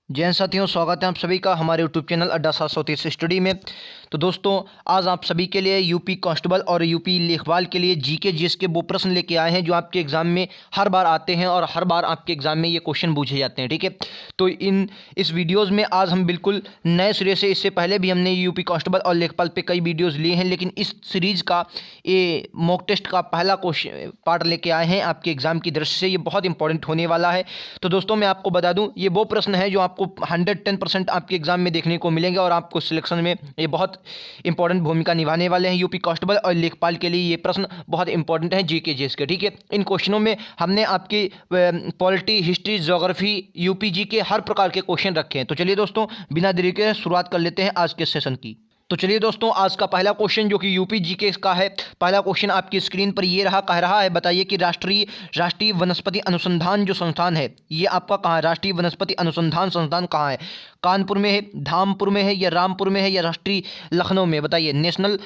जय हिंद साथियों, स्वागत है आप सभी का हमारे यूट्यूब चैनल अड्डा 730 स्टडी में। तो दोस्तों, आज आप सभी के लिए यूपी कांस्टेबल और यूपी लेखपाल के लिए जीके जीएस के वो प्रश्न लेके आए हैं जो आपके एग्जाम में हर बार आते हैं और हर बार आपके एग्जाम में ये क्वेश्चन पूछे जाते हैं। ठीक है, तो इस वीडियोज़ में आज हम बिल्कुल नए सिरे से, इससे पहले भी हमने यूपी कांस्टेबल और लेखपाल पे कई वीडियोज़ लिए हैं, लेकिन इस सीरीज का ये मॉक टेस्ट का पहला क्वेश्चन पार्ट लेके आए हैं आपके एग्जाम की दृष्टि से। ये बहुत इंपॉर्टेंट होने वाला है। तो दोस्तों, मैं आपको बता दूं, ये वो प्रश्न है जो आपको 110% आपके एग्जाम में देखने को मिलेंगे और आपको सिलेक्शन में ये बहुत इंपॉर्टेंट भूमिका निभाने वाले हैं। यूपी कांस्टेबल और लेखपाल के लिए ये प्रश्न बहुत इंपॉर्टेंट है जीके जीएस के। ठीक है, इन क्वेश्चनों में हमने आपकी पॉलिटी, हिस्ट्री, ज्योग्राफी, यूपी जी के हर प्रकार के क्वेश्चन रखे हैं। तो चलिए दोस्तों, बिना देरी के शुरुआत कर लेते हैं आज के सेशन की। तो चलिए दोस्तों, आज का पहला क्वेश्चन जो कि यूपी जीके का है, पहला क्वेश्चन आपकी स्क्रीन पर ये रहा। कह रहा है, बताइए कि राष्ट्रीय वनस्पति अनुसंधान जो संस्थान है, ये आपका कहाँ है? राष्ट्रीय वनस्पति अनुसंधान संस्थान कहाँ है? कानपुर में है, धामपुर में है, या रामपुर में है, या राष्ट्रीय लखनऊ में? बताइए। नेशनल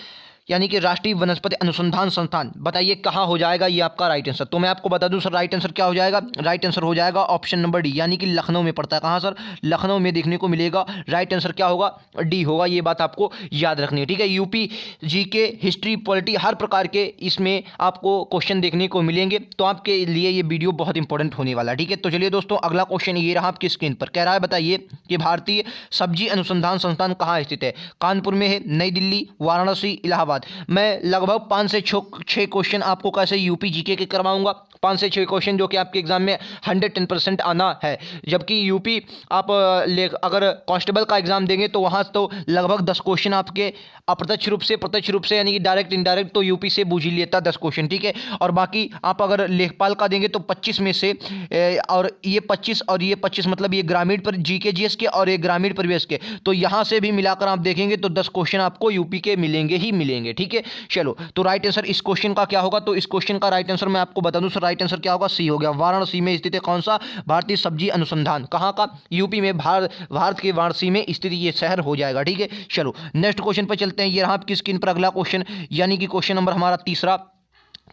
यानी कि राष्ट्रीय वनस्पति अनुसंधान संस्थान, बताइए कहाँ हो जाएगा ये आपका राइट आंसर। तो मैं आपको बता दूं सर, राइट आंसर क्या हो जाएगा? राइट आंसर हो जाएगा ऑप्शन नंबर डी, यानी कि लखनऊ में पड़ता है। कहाँ सर? लखनऊ में देखने को मिलेगा। राइट आंसर क्या होगा? डी होगा। ये बात आपको याद रखनी है। ठीक है, यूपी जीके, हिस्ट्री, पॉलिटी, हर प्रकार के इसमें आपको क्वेश्चन देखने को मिलेंगे, तो आपके लिए ये वीडियो बहुत इंपॉर्टेंट होने वाला है। ठीक है, तो चलिए दोस्तों, अगला क्वेश्चन ये रहा आपकी स्क्रीन पर। कह रहा है, बताइए कि भारतीय सब्जी अनुसंधान संस्थान कहाँ स्थित है? कानपुर में है, नई दिल्ली, वाराणसी, इलाहाबाद। मैं लगभग 5 से 6 क्वेश्चन आपको कैसे यूपी जीके के करवाऊंगा। 5 से 6 क्वेश्चन जो कि आपके एग्जाम में 110% आना है। जबकि यूपी आप अगर कांस्टेबल का एग्जाम देंगे तो वहां तो लगभग 10 क्वेश्चन आपके अप्रत्यक्ष रूप से, प्रत्यक्ष रूप से, यानी कि डायरेक्ट इनडायरेक्ट, तो यूपी से बूझ ही लेता 10 क्वेश्चन। ठीक है, और बाकी आप अगर लेखपाल का देंगे तो 25 में से और ये 25 मतलब ये ग्रामीण पर जीके जीएस के और ये ग्रामीण परिवेश के, तो यहां से भी मिलाकर आप देखेंगे तो 10 क्वेश्चन आपको यूपी के मिलेंगे ही मिलेंगे। ठीक है, चलो, तो राइट आंसर इस क्वेश्चन का क्या होगा? तो इस क्वेश्चन का राइट आंसर मैं आपको बता दूं सर, राइट आंसर क्या होगा? सी हो गया। वाराणसी में स्थित है कौन सा? भारतीय सब्जी अनुसंधान। कहां का? यूपी में, भारत के वाराणसी में स्थित ये शहर हो जाएगा। ठीक है, चलो नेक्स्ट क्वेश्चन पर चलते हैं। ये रहा आपकी स्क्रीन पर अगला क्वेश्चन, यानी कि क्वेश्चन नंबर हमारा तीसरा।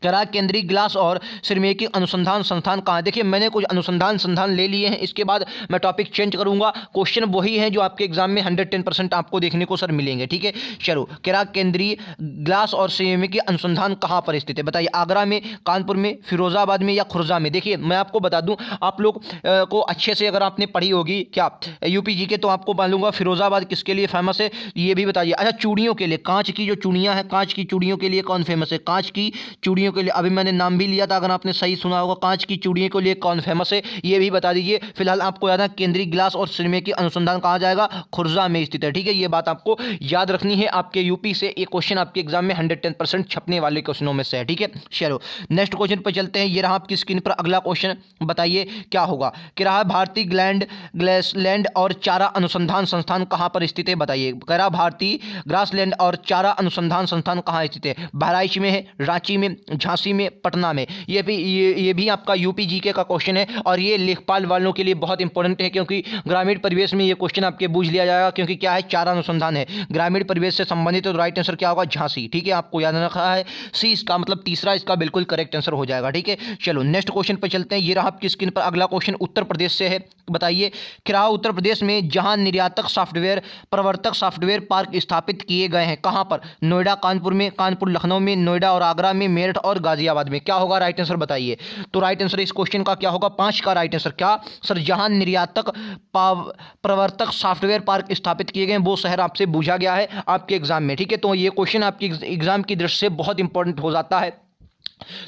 कह रहा है, केंद्रीय ग्लास और सिरमेकी अनुसंधान संस्थान कहाँ है? देखिए, मैंने कुछ अनुसंधान संस्थान ले लिए हैं, इसके बाद मैं टॉपिक चेंज करूंगा। क्वेश्चन वही है जो आपके एग्जाम में 110% आपको देखने को सर मिलेंगे। ठीक है, चलो, कह रहा केंद्रीय ग्लास और सिरमेकी अनुसंधान कहाँ पर स्थित है? बताइए। आगरा में, कानपुर में, फिरोजाबाद में, या खुर्जा में? देखिए, मैं आपको बता दूं, आप लोग को अच्छे से अगर आपने पढ़ी होगी क्या यूपी जी के, तो आपको मालूंगा फिरोजाबाद किसके लिए फेमस है, ये भी बताइए। अच्छा, चूड़ियों के लिए, कांच की जो चूड़ियां हैं, कांच की चूड़ियों के लिए कौन फेमस है? कांच की चूड़ियों के लिए, अभी मैंने नाम भी लिया था, अगर आपने सही सुना होगा, कांच की चूड़ियों के लिए कौन फेमस है, ये भी बता दीजिए। फिलहाल आपको याद है, केंद्रीय ग्लास और सिरमेकी अनुसंधान कहाँ जाएगा? खुर्जा में स्थित है। ठीक है, ये बात आपको याद रखनी है। आपके यूपी से एक क्वेश्चन आपके एग्जाम में 110% छपने वाले क्वेश्चनों में से है। ठीक है, चलो नेक्स्ट क्वेश्चन पर चलते हैं। ये रहा आपकी स्क्रीन पर अगला क्वेश्चन, बताइए क्या होगा? कह रहा है, भारतीय ग्रासलैंड और चारा अनुसंधान संस्थान कहाँ पर स्थित है? बताइए। कह रहा, भारतीय ग्रासलैंड और चारा अनुसंधान संस्थान कहाँ स्थित है? बहराइच में है, रांची में, झांसी में, पटना में? ये भी आपका यूपी जीके का क्वेश्चन है और ये लेखपाल वालों के लिए बहुत इंपॉर्टेंट है, क्योंकि ग्रामीण परिवेश में ये क्वेश्चन आपके बूझ लिया जाएगा, क्योंकि क्या है, चारा अनुसंधान है, ग्रामीण परिवेश से संबंधित है। तो राइट आंसर क्या होगा? झांसी। ठीक है, आपको याद रखा है, सी इसका मतलब तीसरा इसका बिल्कुल करेक्ट आंसर हो जाएगा। ठीक है, चलो नेक्स्ट क्वेश्चन पर चलते हैं। ये रहा आपकी स्क्रीन पर अगला क्वेश्चन, उत्तर प्रदेश से है। बताइए। क्या उत्तर प्रदेश में जहां निर्यातक सॉफ्टवेयर, प्रवर्तक सॉफ्टवेयर पार्क स्थापित किए गए हैं, कहां पर? नोएडा, कानपुर में, कानपुर लखनऊ में, नोएडा और आगरा में, मेरठ और गाजियाबाद में? क्या होगा राइट आंसर? बताइए। तो राइट आंसर इस क्वेश्चन का क्या होगा? 5 का राइट आंसर क्या सर? जहां निर्यातक प्रवर्तक सॉफ्टवेयर पार्क स्थापित किए गए, वो शहर आपसे पूछा गया है आपके एग्जाम में। ठीक है, तो ये क्वेश्चन आपके एग्जाम की दृष्टि से बहुत इंपॉर्टेंट हो जाता है।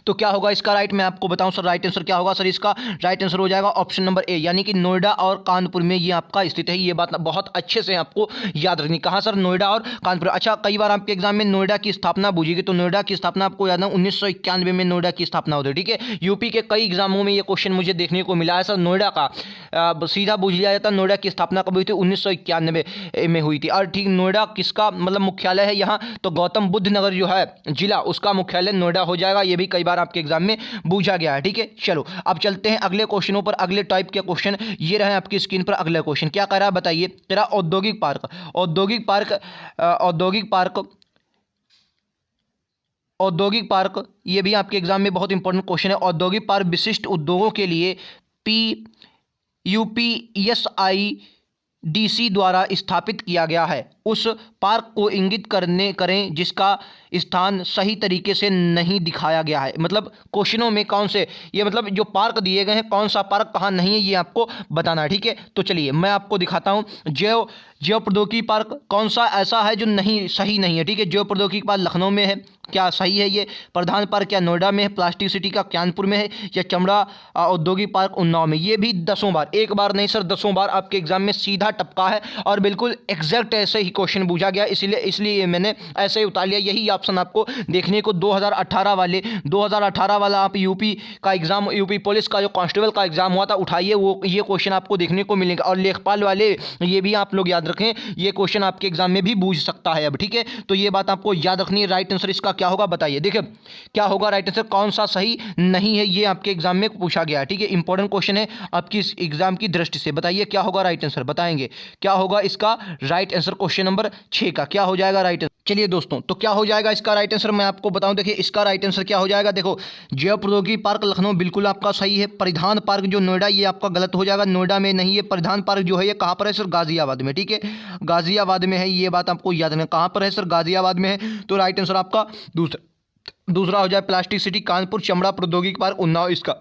तो क्या होगा इसका राइट? मैं आपको बताऊं सर, राइट आंसर क्या होगा सर? इसका राइट आंसर हो जाएगा ऑप्शन नंबर ए, यानी कि नोएडा और कानपुर में ये आपका स्थित है। ये बात बहुत अच्छे से आपको याद रखनी। कहां सर? नोएडा और कानपुर। अच्छा, कई बार आपके एग्जाम में नोएडा की स्थापना पूछेगी, तो नोएडा की स्थापना आपको याद है 1991 में नोएडा की स्थापना होती है। ठीक है, यूपी के कई एग्जामों में ये क्वेश्चन मुझे देखने को मिला है सर। नोएडा का सीधा पूछ लिया जाता, नोएडा की स्थापना कब हुई थी? 1991 में हुई थी। और ठीक, नोएडा किसका मतलब मुख्यालय है यहाँ? तो गौतम बुद्ध नगर जो है जिला, उसका मुख्यालय नोएडा हो जाएगा। ये भी कई बार आपके एग्जाम में पूछा गया है। ठीक है, चलो अब चलते हैं अगले क्वेश्चनों पर, अगले टाइप के क्वेश्चन। ये रहे आपकी स्क्रीन पर अगला क्वेश्चन। क्या कह रहा है? बताइए। तेरा औद्योगिक पार्क, औद्योगिक पार्क, औद्योगिक पार्क, औद्योगिक पार्क, ये भी आपके एग्जाम में बहुत इंपॉर्टेंट क्वेश्चन है। औद्योगिक पार्क विशिष्ट उद्योगों के लिए पी यूपीएसआई डीसी द्वारा स्थापित किया गया है? उस पार्क को इंगित करें जिसका स्थान सही तरीके से नहीं दिखाया गया है। मतलब क्वेश्चनों में कौन से, ये मतलब जो पार्क दिए गए हैं कौन सा पार्क कहाँ नहीं है ये आपको बताना है, ठीक है। तो चलिए मैं आपको दिखाता हूँ। जैव प्रौद्योगिकी पार्क कौन सा ऐसा है जो नहीं सही नहीं है, ठीक है। जैव प्रौद्योगिकी पार्क लखनऊ में है, क्या सही है ये? प्रधान पार्क क्या नोएडा में है? प्लास्टिक सिटी का कानपुर में है? या चमड़ा औद्योगिक पार्क उन्नाव में? ये भी 10 बार, एक बार नहीं सर 10 बार आपके एग्जाम में सीधा टपका है और बिल्कुल एग्जैक्ट ऐसे ही क्वेश्चन पूछा गया, इसलिए मैंने ऐसे ही उतार लिया। यही ऑप्शन आपको देखने को 2018 वाला आप यूपी का एग्जाम, यूपी पुलिस का जो कांस्टेबल का एग्जाम हुआ था उठाइए, वो ये क्वेश्चन आपको देखने को मिलेगा। और लेखपाल वाले ये भी आप लोग याद रखें, ये क्वेश्चन आपके एग्जाम में भी पूछ सकता है अब, ठीक है। तो ये बात आपको याद रखनी है। राइट आंसर इसका क्या होगा बताइए। देखिए क्या होगा राइट आंसर, कौन सा सही नहीं है ये आपके एग्जाम में पूछा गया है, ठीक है। इंपॉर्टेंट क्वेश्चन है आपकी इस एग्जाम की दृष्टि से। बताइए क्या होगा राइट आंसर, बताएंगे क्या होगा इसका राइट आंसर क्वेश्चन नंबर 6 का, क्या हो जाएगा राइट आंसर। चलिए दोस्तों, तो क्या हो जाएगा इसका राइट आंसर मैं आपको बताऊं। देखिए इसका राइट आंसर क्या हो जाएगा, देखो जैव प्रौद्योगिकी पार्क लखनऊ बिल्कुल आपका सही है। परिधान पार्क जो नोएडा, ये आपका गलत हो जाएगा, नोएडा में नहीं है। परिधान पार्क जो है ये कहाँ पर है सर, गाजियाबाद में, ठीक है। गाजियाबाद में है, ये बात आपको याद रखना। कहाँ पर है सर, गाजियाबाद में है। तो राइट आंसर आपका दूसरा हो जाए प्लास्टिक सिटी कानपुर, चमड़ा प्रौद्योगिकी पार्क उन्नाव, इसका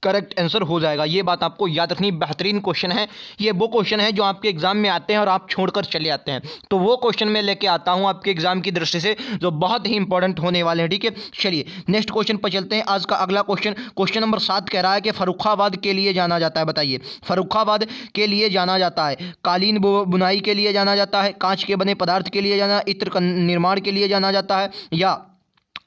करेक्ट आंसर हो जाएगा। ये बात आपको याद रखनी, बेहतरीन क्वेश्चन है। ये वो क्वेश्चन है जो आपके एग्जाम में आते हैं और आप छोड़कर चले आते हैं, तो वो क्वेश्चन मैं लेके आता हूं आपके एग्जाम की दृष्टि से जो बहुत ही इंपॉर्टेंट होने वाले हैं, ठीक है। चलिए नेक्स्ट क्वेश्चन पर चलते हैं। आज का अगला क्वेश्चन नंबर 7 कह रहा है कि फर्रुखाबाद के लिए जाना जाता है। बताइए फर्रुखाबाद के लिए जाना जाता है, कालीन बुनाई के लिए जाना जाता है, कांच के बने पदार्थ के लिए जाना, इत्र निर्माण के लिए जाना जाता है, या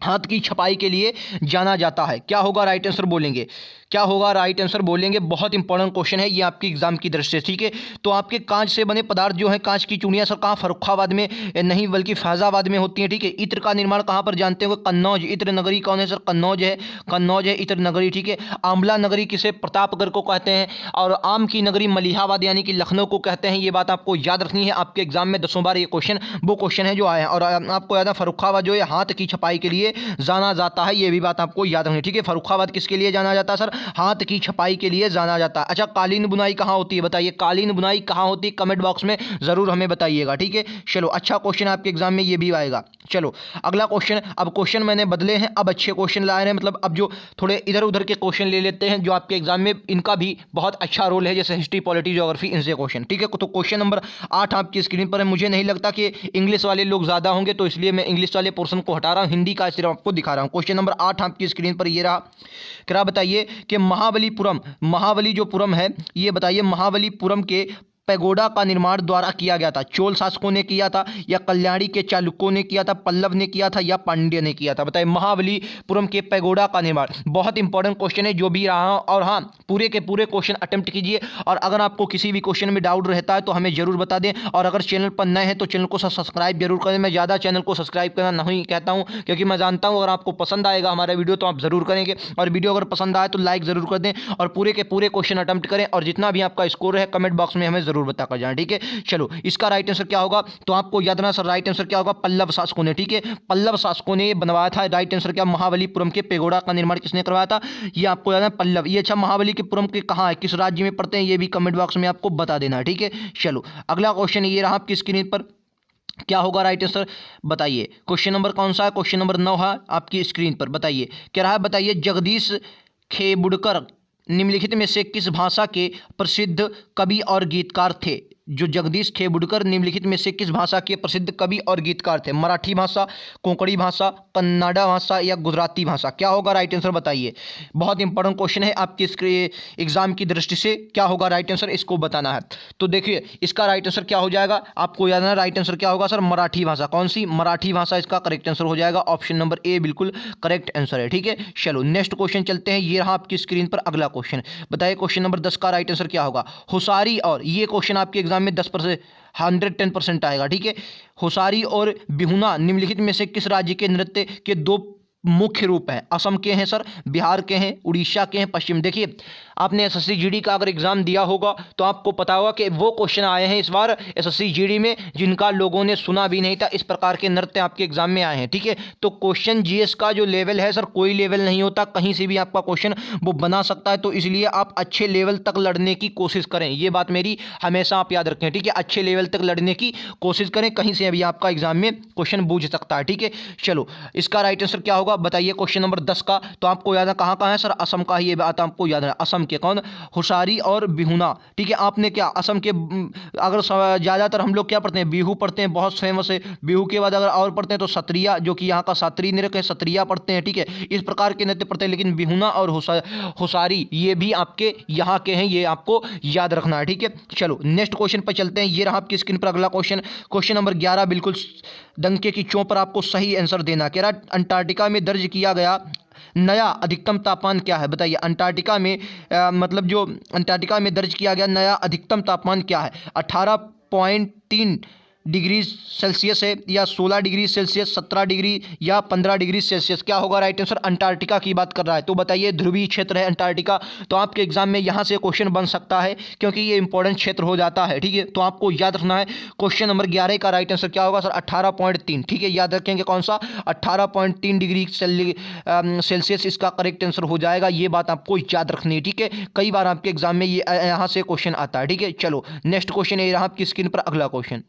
हाथ की छपाई के लिए जाना जाता है। क्या होगा राइट आंसर बोलेंगे, क्या होगा राइट आंसर बोलेंगे। बहुत इंपॉर्टेंट क्वेश्चन है ये आपकी एग्जाम की दृष्टि से, ठीक है। तो आपके कांच से बने पदार्थ जो है, कांच की चूड़ियां सर कहाँ, फर्रुखाबाद में नहीं बल्कि फैजाबाद में होती हैं, ठीक है। इत्र का निर्माण कहाँ पर जानते हो, कन्नौज। इत्र नगरी कौन है सर, कन्नौज है, कन्नौज है इत्र नगरी, ठीक है। आंवला नगरी किसे, प्रतापगढ़ को कहते हैं। और आम की नगरी मलिहाबाद यानी कि लखनऊ को कहते हैं। ये बात आपको याद रखनी है, आपके एग्जाम में 10 बार ये क्वेश्चन वो क्वेश्चन है जो आए हैं। और आपको याद है फर्रुखाबाद जो है हाथ की छपाई के लिए जाना जाता है, ये भी बात आपको याद रखनी है, ठीक है। फर्रुखाबाद किसके लिए जाना जाता है सर, हाथ की छपाई के लिए जाना जाता है। अच्छा कालीन बुनाई कहाँ होती है, बताइए कालीन बुनाई कहाँ होती है, कमेंट बॉक्स में जरूर हमें बताइएगा, ठीक है। चलो अच्छा क्वेश्चन आपके एग्जाम में ये भी आएगा। चलो अगला क्वेश्चन, अब क्वेश्चन मैंने बदले हैं, अब अच्छे क्वेश्चन लाए हैं, मतलब अब जो थोड़े इधर उधर के क्वेश्चन ले लेते हैं जो आपके एग्जाम में इनका भी बहुत अच्छा रोल है, जैसे हिस्ट्री पॉलिटी ज्योग्राफी, इनसे क्वेश्चन, ठीक है। तो क्वेश्चन नंबर 8 आपकी स्क्रीन पर है। मुझे नहीं लगता कि इंग्लिश वाले लोग ज्यादा होंगे, तो इसलिए मैं इंग्लिश वाले पोर्शन को हटा रहा हूँ, हिंदी का सिर्फ आपको दिखा रहा हूँ। क्वेश्चन नंबर 8 आपकी स्क्रीन पर ये रहा। क्या बताइए कि महाबली जो पुरम है, ये बताइए महाबलीपुरम के पैगोडा का निर्माण द्वारा किया गया था। चोल शासकों ने किया था, या कल्याणी के चालुक्यों ने किया था, पल्लव ने किया था, या पांड्य ने किया था। बताइए महाबलीपुरम के पैगोडा का निर्माण। बहुत इंपॉर्टेंट क्वेश्चन है जो भी रहा। और हाँ पूरे के पूरे क्वेश्चन अटेम्प्ट कीजिए, और अगर आपको किसी भी क्वेश्चन में डाउट रहता है तो हमें जरूर बता दें। और अगर चैनल पर नए हैं तो चैनल को सब्सक्राइब जरूर करें। मैं ज़्यादा चैनल को सब्सक्राइब करना नहीं कहता हूँ, क्योंकि मैं जानता हूँ अगर आपको पसंद आएगा हमारा वीडियो तो आप जरूर करेंगे, और वीडियो अगर पसंद आए तो लाइक जरूर कर दें, और पूरे के पूरे क्वेश्चन अटेम्प्ट करें, और जितना भी आपका स्कोर है कमेंट बॉक्स में हमें जरूर बता कर जाएं, ठीक है। चलो इसका राइट आंसर क्या होगा, तो आपको याद रखना सर राइट आंसर क्या होगा, पल्लव शासकों ने, ठीक है। पल्लव शासकों ने बनवाया था। राइट आंसर क्या, महाबलीपुरम के पैगोडा का निर्माण किसने करवाया था, ये आपको याद है पल्लव। ये अच्छा महाबलीपुरम के कहाँ है, किस राज्य में पड़ते हैं, ये भी कमेंट बॉक्स में आपको बता देना है, ठीक है। चलो अगला क्वेश्चन ये रहा आपकी स्क्रीन पर। क्या होगा राइट आंसर बताइए। क्वेश्चन नंबर कौन सा है, क्वेश्चन नंबर 9 है आपकी स्क्रीन पर। बताइए क्या रहा है, बताइए जगदीश खेबुड़कर निम्नलिखित में से किस भाषा के प्रसिद्ध कवि और गीतकार थे। जो जगदीश खेबुड़कर निम्नलिखित में से किस भाषा के प्रसिद्ध कवि और गीतकार थे। मराठी भाषा, कोंकणी भाषा, कन्नड़ा भाषा, या गुजराती भाषा। क्या होगा राइट आंसर बताइए। बहुत इंपॉर्टेंट क्वेश्चन है आपके इसके एग्जाम की दृष्टि से। क्या होगा राइट आंसर, इसको बताना है। तो देखिए इसका राइट आंसर क्या हो जाएगा, आपको याद है राइट आंसर क्या होगा सर, मराठी भाषा। कौन सी, मराठी भाषा इसका करेक्ट आंसर हो जाएगा। ऑप्शन नंबर ए बिल्कुल करेक्ट आंसर है, ठीक है। चलो नेक्स्ट क्वेश्चन चलते हैं। ये रहा आपकी स्क्रीन पर अगला क्वेश्चन। बताइए क्वेश्चन नंबर 10 का राइट आंसर क्या होगा। हुसारी, और ये क्वेश्चन आपके एग्जाम में 10% 110% आएगा, ठीक है। हुसारी और बिहुना निम्नलिखित में से किस राज्य के नृत्य के दो मुख्य रूप है। असम के हैं सर, बिहार के हैं, उड़ीसा के हैं, पश्चिम। देखिए आपने एसएससी जीडी का अगर एग्जाम दिया होगा तो आपको पता होगा कि वो क्वेश्चन आए हैं इस बार एसएससी जीडी में जिनका लोगों ने सुना भी नहीं था। इस प्रकार के नृत्य आपके एग्जाम में आए हैं, ठीक है। तो क्वेश्चन जीएस का जो लेवल है सर, कोई लेवल नहीं होता, कहीं से भी आपका क्वेश्चन वो बना सकता है। तो इसलिए आप अच्छे लेवल तक लड़ने की कोशिश करें, ये बात मेरी हमेशा आप याद रखें, ठीक है। अच्छे लेवल तक लड़ने की कोशिश करें, कहीं से भी आपका एग्जाम में क्वेश्चन बूझ सकता है, ठीक है। चलो इसका राइट आंसर क्या होगा बताइए। क्वेश्चन नंबर 10 का तो आपको याद है कहाँ कहाँ है सर, असम का ही ये बात आपको याद है। असम के कौन, हुशारी और बिहुना, ठीक है। आपने क्या असम के अगर ज़्यादातर हम लोग क्या पढ़ते हैं, बिहू पढ़ते हैं, बहुत फेमस है। बिहू के बाद अगर और पढ़ते हैं तो सत्रिया, जो कि यहाँ का शास्त्रीय नृत्य है, सत्रिया पढ़ते हैं, ठीक है। इस प्रकार के नृत्य पढ़ते हैं। लेकिन बिहुना और हुशारी ये भी आपके यहाँ के हैं, ये आपको याद रखना है, ठीक है। चलो नेक्स्ट क्वेश्चन पर चलते हैं। ये रहा आपकी स्क्रीन पर अगला क्वेश्चन, क्वेश्चन नंबर 11 बिल्कुल डंके की चोट पर आपको सही आंसर देना। कह रहा अंटार्कटिका में दर्ज किया गया नया अधिकतम तापमान क्या है बताइए। अंटार्कटिका में मतलब जो अंटार्कटिका में दर्ज किया गया नया अधिकतम तापमान क्या है। 18.3 डिग्री सेल्सियस है, या 16 डिग्री सेल्सियस, 17 डिग्री या 15 डिग्री सेल्सियस। क्या होगा राइट आंसर। अंटार्कटिका की बात कर रहा है तो बताइए। ध्रुवीय क्षेत्र है अंटार्कटिका, तो आपके एग्जाम में यहाँ से क्वेश्चन बन सकता है क्योंकि ये इंपॉर्टेंट क्षेत्र हो जाता है, ठीक है। तो आपको याद रखना है क्वेश्चन नंबर 11 का राइट आंसर क्या होगा सर, 18.3, ठीक है। याद रखेंगे कौन सा, 18.3 डिग्री सेल्सियस इसका करेक्ट आंसर हो जाएगा। ये बात आपको याद रखनी है, ठीक है। कई बार आपके एग्जाम में ये यहाँ से क्वेश्चन आता है, ठीक है। चलो नेक्स्ट क्वेश्चन ये रहा आपकी स्क्रीन पर अगला क्वेश्चन,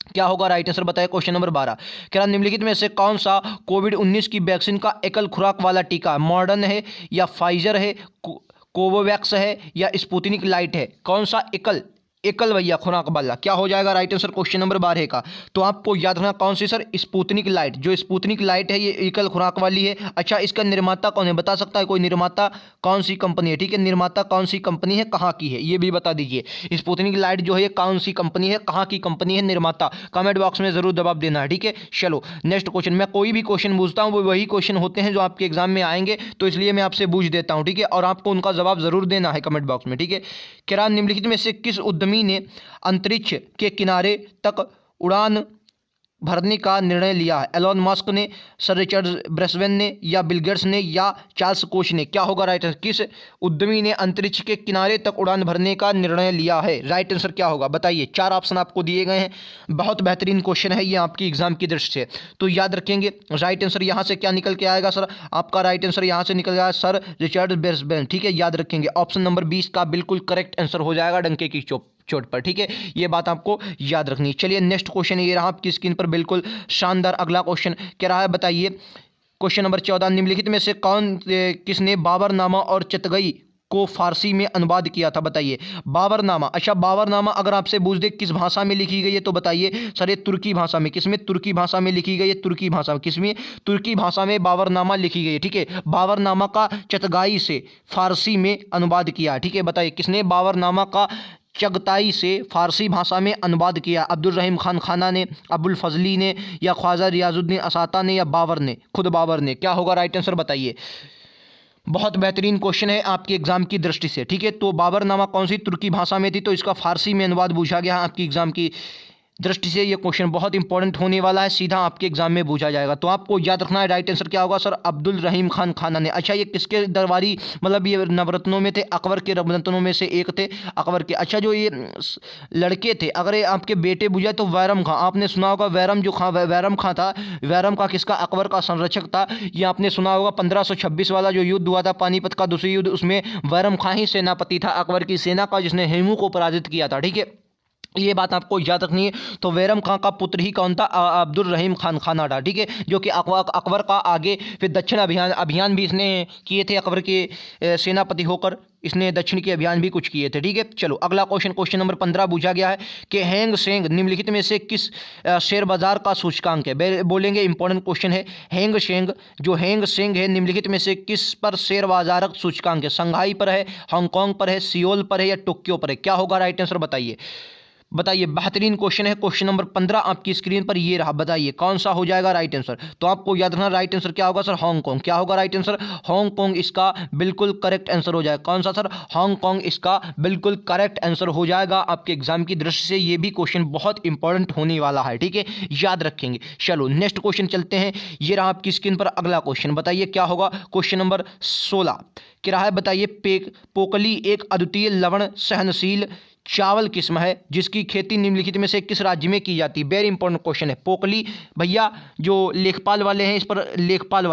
क्या होगा राइट आंसर बताइए। क्वेश्चन नंबर 12 कह रहा निम्नलिखित में से कौन सा कोविड-19 की वैक्सीन का एकल खुराक वाला टीका, मॉडर्न है या फाइजर है, कोवोवैक्स है या स्पुतनिक लाइट है। कौन सा एकल एकल भैया खुराक वाला, क्या हो जाएगा राइट आंसर क्वेश्चन नंबर 12 का। तो आपको याद रखना कौन सी सर, स्पुतनिक लाइट। जो स्पुतनिक लाइट है ये एकल खुराक वाली है। अच्छा इसका निर्माता कौन है बता सकता है कोई, निर्माता कौन सी कंपनी है, ठीक है। निर्माता कौन सी कंपनी है, कहाँ की है, ये भी बता दीजिए। स्पुतनिक लाइट जो है ये कौन सी कंपनी है, कहाँ की कंपनी है, निर्माता कमेंट बॉक्स में जरूर जवाब देना है, ठीक है। चलो नेक्स्ट क्वेश्चन, मैं कोई भी क्वेश्चन पूछता हूँ वो वही क्वेश्चन होते हैं जो आपके एग्जाम में आएंगे, तो इसलिए मैं आपसे पूछ देता हूँ, ठीक है। और आपको उनका जवाब जरूर देना है कमेंट बॉक्स में, ठीक है। क्या निम्नलिखित में से किस उद्यमी ने अंतरिक्ष के किनारे तक उड़ान भरने का निर्णय लिया है। एलोन मस्क ने, सर रिचर्ड ब्रेसवेन ने, या बिल गेट्स ने, या चार्ल्स कोच ने। क्या होगा राइट आंसर, किस उद्यमी ने अंतरिक्ष के किनारे तक उड़ान भरने का निर्णय लिया है। राइट आंसर क्या होगा बताइए। 4 ऑप्शन आपको दिए गए हैं, बहुत बेहतरीन क्वेश्चन है ये आपकी एग्जाम की दृष्टि से, तो याद रखेंगे। राइट आंसर यहाँ से क्या निकल के आएगा सर, आपका राइट आंसर यहाँ से निकल जाएगा सर रिचर्ड ब्रेसवेन, ठीक है। याद रखेंगे ऑप्शन नंबर 20 का बिल्कुल करेक्ट आंसर हो जाएगा डंके की चोट पर, ठीक है। ये बात आपको याद रखनी है। चलिए नेक्स्ट क्वेश्चन ये रहा आपकी स्क्रीन पर बिल्कुल शानदार अगला क्वेश्चन क्या रहा है बताइए। क्वेश्चन नंबर 14 निम्नलिखित में से किसने बाबरनामा और चितगई को फारसी में अनुवाद किया था बताइए। बाबरनामा, अच्छा बाबरनामा अगर आपसे पूछ दे किस भाषा में लिखी गई है तो बताइए सर ये तुर्की भाषा में। किसमें, तुर्की भाषा में लिखी गई है, तुर्की भाषा में। किसमें, तुर्की भाषा में बाबरनामा लिखी गई है, ठीक है। बाबरनामा का चगताई से फारसी में अनुवाद किया, ठीक है। बताइए किसने बाबरनामा का चगताई से फारसी भाषा में अनुवाद किया। अब्दुल रहीम खान खाना ने, अबुल फजली ने, या ख्वाजा रियाजुद्दीन असाता ने, या बाबर ने, खुद बाबर ने। क्या होगा राइट आंसर बताइए। बहुत बेहतरीन क्वेश्चन है आपकी एग्जाम की दृष्टि से, ठीक है। तो बाबरनामा कौन सी तुर्की भाषा में थी, तो इसका फारसी में अनुवाद पूछा गया आपकी एग्जाम की दृष्टि से। ये क्वेश्चन बहुत इंपॉर्टेंट होने वाला है, सीधा आपके एग्जाम में पूछा जाएगा। तो आपको याद रखना है राइट आंसर क्या होगा सर, अब्दुल रहीम खान खाना ने। अच्छा ये किसके दरबारी, मतलब ये नवरत्नों में थे, अकबर के नवरत्नों में से एक थे, अकबर के। अच्छा जो ये लड़के थे, अगर ये आपके बेटे बुझाए तो वैरम खां, आपने सुना होगा वैरम जो खां, वैरम खां था। वैरम खां किसका, अकबर का संरक्षक था। ये आपने सुना होगा 1526 वाला जो युद्ध हुआ था पानीपत का दूसरी युद्ध, उसमें वैरम खां ही सेनापति था अकबर की सेना का, जिसने हेमू को पराजित किया था, ठीक है। ये बात आपको याद रखनी है। तो वैरम खां का पुत्र ही कौन था, अब्दुल रहीम खान खाना था, ठीक है। जो कि अकबर का आगे फिर दक्षिण अभियान भी इसने किए थे, अकबर के सेनापति होकर इसने दक्षिण के अभियान भी कुछ किए थे, ठीक है। चलो अगला क्वेश्चन, क्वेश्चन नंबर 15 पूछा गया है कि हैंग सेंग निम्नलिखित में से किस शेयर बाजार का सूचकांक है। बोलेंगे इंपॉर्टेंट क्वेश्चन है। हैंग सेंग, जो हैंग सेंग है निम्नलिखित में से किस पर शेयर बाजार सूचकांक है। संघाई पर है, हांगकांग पर है, सियोल पर है, या टोक्यो पर है। क्या होगा राइट आंसर बताइए। बताइए, बेहतरीन क्वेश्चन है। क्वेश्चन नंबर 15 आपकी स्क्रीन पर ये रहा। बताइए कौन सा हो जाएगा राइट आंसर। तो आपको याद रखना राइट आंसर क्या होगा सर, हांगकांग। क्या होगा राइट आंसर, हांगकांग इसका बिल्कुल करेक्ट आंसर हो जाएगा। कौन सा सर, हांगकांग इसका बिल्कुल करेक्ट आंसर हो जाएगा। आपके एग्जाम की दृष्टि से ये भी क्वेश्चन बहुत इंपॉर्टेंट होने वाला है, ठीक है, याद रखेंगे। चलो नेक्स्ट क्वेश्चन चलते हैं। ये रहा आपकी स्क्रीन पर अगला क्वेश्चन। बताइए क्या होगा। क्वेश्चन नंबर 16 क्या है। बताइए, पोकली एक अद्वितीय लवण सहनशील चावल किस्म है जिसकी खेती निम्नलिखित में से किस राज्य में की जाती है। वेरी इंपॉर्टेंट क्वेश्चन है। पोकली भैया जो लेखपाल वाले हैं इस पर, लेखपाल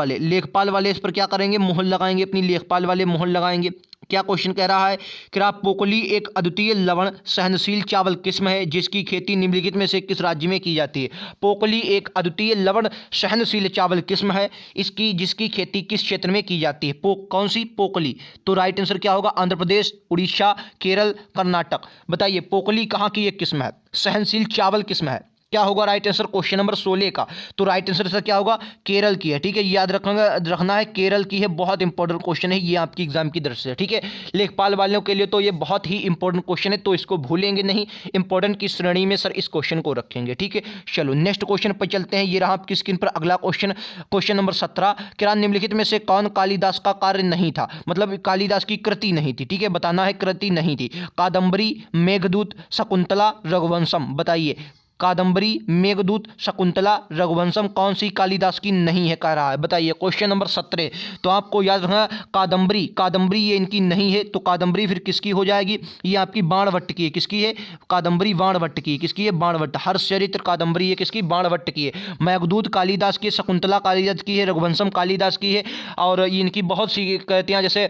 वाले इस पर क्या करेंगे, मोहर लगाएंगे, अपनी लेखपाल वाले मोहर लगाएंगे। क्या क्वेश्चन कह रहा है कि पोकली एक अद्वितीय लवण सहनशील चावल किस्म है जिसकी खेती निम्नलिखित में से किस राज्य में की जाती है। पोकली एक अद्वितीय लवण सहनशील चावल किस्म है इसकी जिसकी खेती किस क्षेत्र में की जाती है। कौन सी, पोकली। तो राइट आंसर क्या होगा, आंध्र प्रदेश, उड़ीसा, केरल, कर्नाटक। बताइए पोकली कहाँ की एक किस्म है, सहनशील चावल किस्म है। क्या होगा राइट आंसर क्वेश्चन नंबर 16 का। तो राइट आंसर सर क्या होगा, केरल की है, ठीक है, याद रखना है, केरल की है। बहुत इंपॉर्टेंट क्वेश्चन है ये आपकी एग्जाम की दृष्टि से, ठीक है, लेखपाल वालों के लिए तो ये बहुत ही इंपॉर्टेंट क्वेश्चन है, तो इसको भूलेंगे नहीं। इंपॉर्टेंट की श्रेणी में सर इस क्वेश्चन को रखेंगे, ठीक है। चलो नेक्स्ट क्वेश्चन पर चलते हैं। ये रहा आपकी स्क्रीन पर अगला क्वेश्चन। क्वेश्चन नंबर 17 क्या निम्नलिखित में से कौन कालिदास का कार्य नहीं था, मतलब कालिदास की कृति नहीं थी, ठीक है, बताना है कृति नहीं थी। कादम्बरी, मेघदूत, शकुंतला, रघुवंशम। बताइए कादम्बरी, मेघदूत, शकुंतला, रघुवंशम कौन सी कालिदास की नहीं है कह रहा है। बताइए क्वेश्चन नंबर 17। तो आपको याद रखना कादम्बरी ये इनकी नहीं है। तो कादम्बरी फिर किसकी हो जाएगी, ये आपकी बाणभट्ट की है। किसकी है, कादम्बरी बाणभट्ट की। किसकी है, बाणभट्ट। हर्षचरित्र कादम्बरी है किसकी, बाणभट्ट की है। मेघदूत कालिदास की, शकुंतला कालिदास की है, रघुवंशम कालिदास की है। और इनकी बहुत सी कहते हैं, जैसे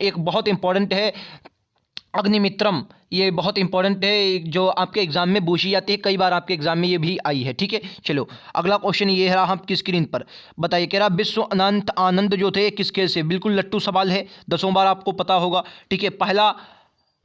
एक बहुत इंपॉर्टेंट है अग्निमित्रम, ये बहुत इंपॉर्टेंट है जो आपके एग्जाम में पूछी जाती है, कई बार आपके एग्जाम में ये भी आई है, ठीक है। चलो अगला क्वेश्चन ये रहा आपकी स्क्रीन पर। बताइए कह रहा विश्व अनंत आनंद जो थे किस खेल से, बिल्कुल लट्टू सवाल है, 10 बार आपको पता होगा, ठीक है। पहला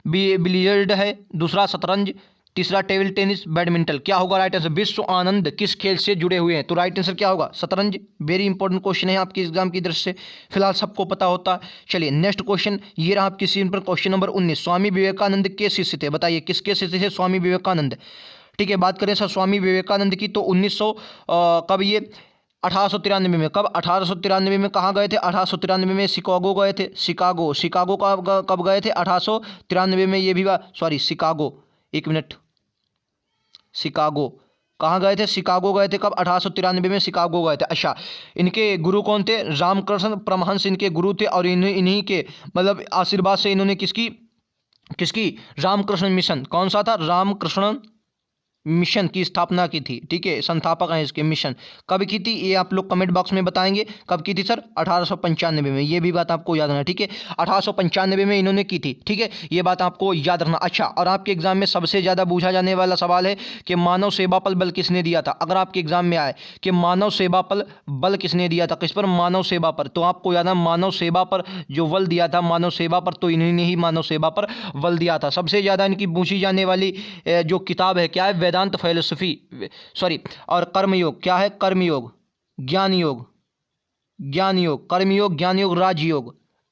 बिलियर्ड है, दूसरा शतरंज, तीसरा टेबल टेनिस, बैडमिंटन। क्या होगा राइट आंसर, विश्व आनंद किस खेल से जुड़े हुए हैं। तो राइट आंसर क्या होगा, शतरंज। वेरी इंपॉर्टेंट क्वेश्चन है आपके एग्जाम की दृष्टि से, फिलहाल सबको पता होता है। चलिए नेक्स्ट क्वेश्चन ये रहा आपकी स्क्रीन पर। क्वेश्चन नंबर 19 स्वामी विवेकानंद के शिष्य थे। बताइए किसके शिष्य थे, स्वामी विवेकानंद, ठीक है। बात करें सर स्वामी विवेकानंद की तो 1900 कब ये 1893 में, कब 1893 में कहाँ गए थे, 1893 में शिकागो गए थे। शिकागो कब गए थे, 1893 में। ये भी सॉरी शिकागो, एक मिनट, शिकागो कहाँ गए थे, शिकागो गए थे कब, 1893 में शिकागो गए थे। अच्छा, इनके गुरु कौन थे, रामकृष्ण परमहंस इनके गुरु थे। और इन्हीं के मतलब आशीर्वाद से इन्होंने किसकी रामकृष्ण मिशन, कौन सा था, रामकृष्ण मिशन की स्थापना की थी, ठीक है, संस्थापक हैं इसके। मिशन कब की थी ये आप लोग कमेंट बॉक्स में बताएंगे, कब की थी सर, 1895 में। ये भी बात आपको याद रखना, ठीक है, 1895 में इन्होंने की थी, ठीक है, ये बात आपको याद रखना। अच्छा, और आपके एग्जाम में सबसे ज़्यादा पूछा जाने वाला सवाल है कि मानव सेवा पर बल किसने दिया था। अगर आपके एग्जाम में आए कि मानव सेवा पर बल किसने दिया था, किस पर, मानव सेवा पर, तो आपको याद है मानव सेवा पर जो बल दिया था, मानव सेवा पर, तो इन्होंने ही मानव सेवा पर बल दिया था। सबसे ज़्यादा इनकी पूछी जाने वाली जो किताब है क्या है, वेदांत फिलॉसफी, सॉरी, और कर्मयोग। क्या है, कर्मयोग, ज्ञान योग, कर्मयोग, ज्ञान योग,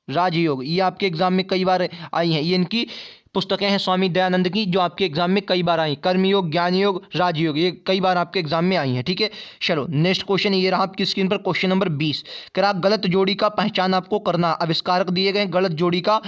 राजयोग। ये आपके एग्जाम में कई बार आई हैं। ये इनकी पुस्तकें हैं स्वामी दयानंद की, जो आपके एग्जाम में कई बार आई। कर्मयोग, ज्ञान योग, राजयोग, ये कई बार आपके एग्जाम में आई हैं, ठीक है। चलो नेक्स्ट क्वेश्चन ये रहा आपकी स्क्रीन पर। क्वेश्चन नंबर 20 क्या गलत जोड़ी का पहचान आपको करना, आविष्कारक दिए गए, गलत जोड़ी का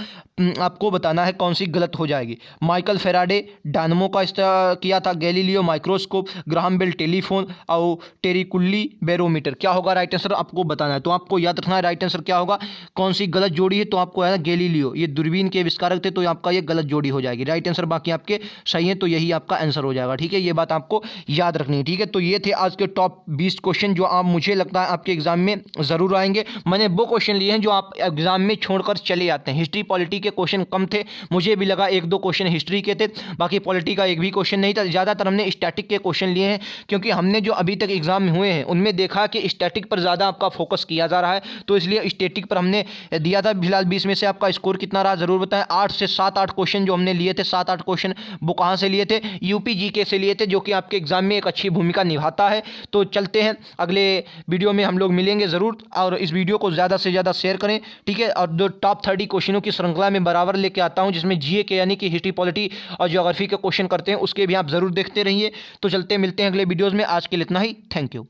आपको बताना है कौन सी गलत हो जाएगी। माइकल फेराडे डायनमो का इस्तेमाल किया था, Galileo microscope, Graham Bell telephone, और टेरिकुल्ली बैरोमीटर। क्या होगा राइट आंसर आपको बताना है। तो आपको याद रखना है राइट आंसर क्या होगा, कौन सी गलत जोड़ी है। तो आपको है गैलीलियो, ये दूरबीन के आविष्कारक थे, तो आपका ये गलत जोड़ी हो जाएगी। राइट आंसर बाकी आपके सही है, तो यही आपका आंसर हो जाएगा, ठीक है, ये बात आपको याद रखनी है, ठीक है। तो ये थे आज के टॉप 20 क्वेश्चन जो आप मुझे लगता है आपके एग्जाम में जरूर आएंगे। मैंने वो क्वेश्चन लिए हैं जो आप एग्जाम में छोड़कर चले जाते हैं। हिस्ट्री पॉलिटी के क्वेश्चन कम थे, मुझे भी लगा 1-2 क्वेश्चन हिस्ट्री के थे, बाकी पॉलिटी का एक भी क्वेश्चन नहीं था। ज़्यादातर हमने स्टैटिक के क्वेश्चन लिए हैं, क्योंकि हमने जो अभी तक एग्जाम हुए हैं उनमें देखा कि स्टैटिक पर ज़्यादा आपका फोकस किया जा रहा है, तो इसलिए स्टैटिक पर हमने दिया था। फिलहाल 20 में से आपका स्कोर कितना रहा जरूर बताएं। 8 से 7-8 क्वेश्चन जो हमने लिए थे, 7-8 क्वेश्चन वो कहाँ से लिए थे, यूपी जीके से लिए थे, जो कि आपके एग्जाम में एक अच्छी भूमिका निभाता है। तो चलते हैं अगले वीडियो में हम लोग मिलेंगे ज़रूर, और इस वीडियो को ज़्यादा से ज़्यादा शेयर करें, ठीक है। और जो टॉप 30 क्वेश्चनों की श्रृंखला में मैं बराबर लेके आता हूँ, जिसमें जीए के यानी कि हिस्ट्री, पॉलिटी और ज्योग्राफी के क्वेश्चन करते हैं, उसके भी आप ज़रूर देखते रहिए। तो चलते मिलते हैं अगले वीडियोज़ में। आज के लिए इतना ही। Thank you.